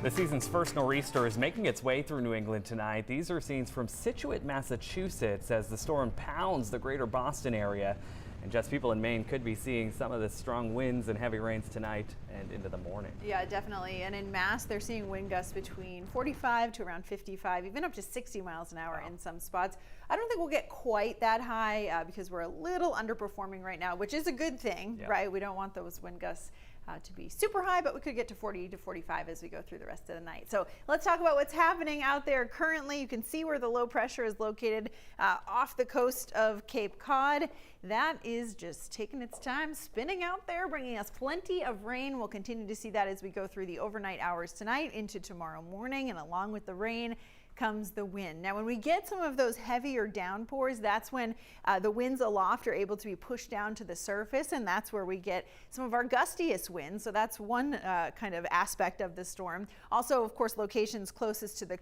The season's first nor'easter is making its way through New England tonight. These are scenes from Scituate, Massachusetts, as the storm pounds the greater Boston area. And just people in Maine could be seeing some of the strong winds and heavy rains tonight and into the morning. Yeah, definitely. And in Mass, they're seeing wind gusts between 45 to around 55, even up to 60 miles an hour in some spots. I don't think we'll get quite that high because we're a little underperforming right now, which is a good thing, right? We don't want those wind gusts to be super high, but we could get to 40 to 45 as we go through the rest of the night. So let's talk about what's happening out there currently. You can see where the low pressure is located off the coast of Cape Cod. That is just taking its time spinning out there, bringing us plenty of rain. We'll continue to see that as we go through the overnight hours tonight into tomorrow morning, and along with the rain comes the wind. Now, when we get some of those heavier downpours, that's when the winds aloft are able to be pushed down to the surface, and that's where we get some of our gustiest winds. So that's one kind of aspect of the storm. Also, of course, locations closest to the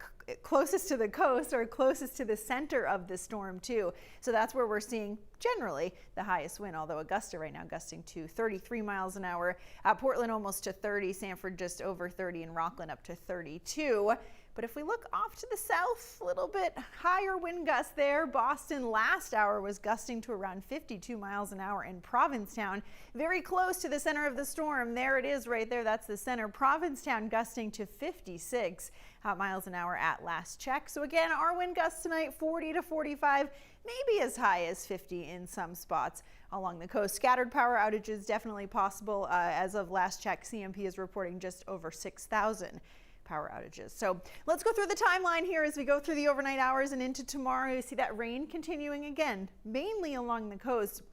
coast or closest to the center of the storm too. So that's where we're seeing generally the highest wind, although Augusta right now gusting to 33 miles an hour, Portland almost to 30, Sanford just over 30, and Rockland up to 32. But if we look off to the south, a little bit higher wind gusts there. Boston last hour was gusting to around 52 miles an hour in Provincetown, very close to the center of the storm. There it is right there. That's the center. Provincetown gusting to 56 miles an hour at last check. So again, our wind gusts tonight, 40 to 45, maybe as high as 50 in some spots along the coast. Scattered power outages definitely possible. As of last check, CMP is reporting just over 6,000 power outages. So let's go through the timeline here as we go through the overnight hours and into tomorrow. You see that rain continuing again, mainly along the coast.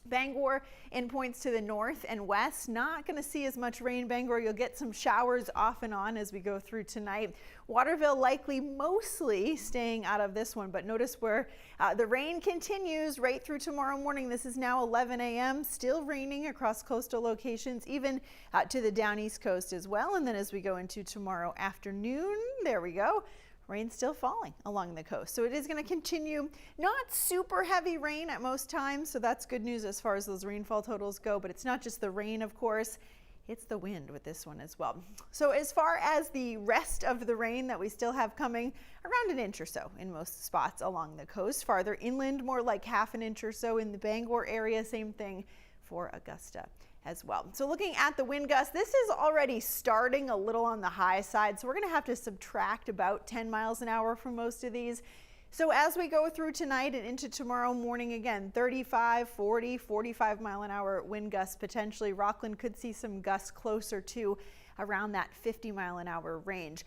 Bangor in points to the north and west. Not going to see as much rain. Bangor, you'll get some showers off and on as we go through tonight. Waterville likely mostly staying out of this one, but notice where the rain continues right through tomorrow morning. This is now 11 a.m. Still raining across coastal locations, even to the down east coast as well. And then as we go into tomorrow afternoon, there we go. Rain still falling along the coast. So it is going to continue. Not super heavy rain at most times, so that's good news as far as those rainfall totals go, but it's not just the rain, of course. It's the wind with this one as well. So as far as the rest of the rain that we still have coming, around an inch or so in most spots along the coast. Farther inland, more like half an inch or so in the Bangor area. Same thing for Augusta as well. So looking at the wind gusts, this is already starting a little on the high side, so we're going to have to subtract about 10 miles an hour from most of these. So as we go through tonight and into tomorrow morning, again, 35, 40, 45 mile an hour wind gusts potentially. Rockland could see some gusts closer to around that 50 mile an hour range.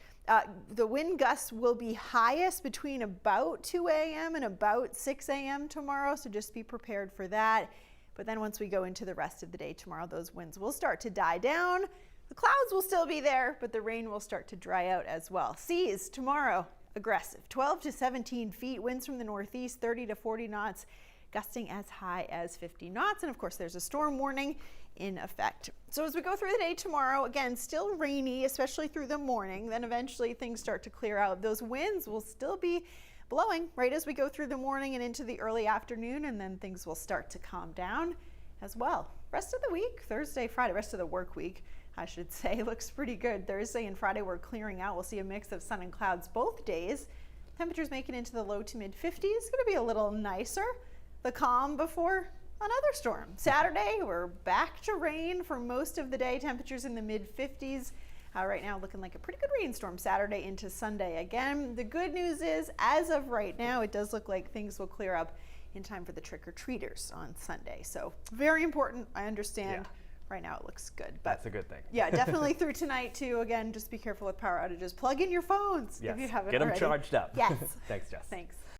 The wind gusts will be highest between about 2 a.m. and about 6 a.m. tomorrow, so just be prepared for that. But then once we go into the rest of the day tomorrow, those winds will start to die down. The clouds will still be there, but the rain will start to dry out as well. Seas tomorrow, aggressive, 12 to 17 feet, winds from the northeast, 30 to 40 knots, gusting as high as 50 knots. And of course, there's a storm warning in effect. So as we go through the day tomorrow, again, still rainy, especially through the morning. Then eventually things start to clear out. Those winds will still be blowing right as we go through the morning and into the early afternoon, and then things will start to calm down as well. Rest of the week, Thursday, Friday, rest of the work week, I should say, looks pretty good. Thursday and Friday we're clearing out. We'll see a mix of sun and clouds both days. Temperatures making into the low to mid 50s. It's going to be a little nicer. The calm before another storm. Saturday, we're back to rain for most of the day. Temperatures in the mid 50s. Right now looking like a pretty good rainstorm Saturday into Sunday. Again, the good news is, as of right now, it does look like things will clear up in time for the trick-or-treaters on Sunday. So very important, I understand. Right now it looks good. But that's a good thing. Yeah, definitely through tonight too. Again, just be careful with power outages. Plug in your phones if you haven't Get them already. charged up. Yes. Thanks, Jess. Thanks.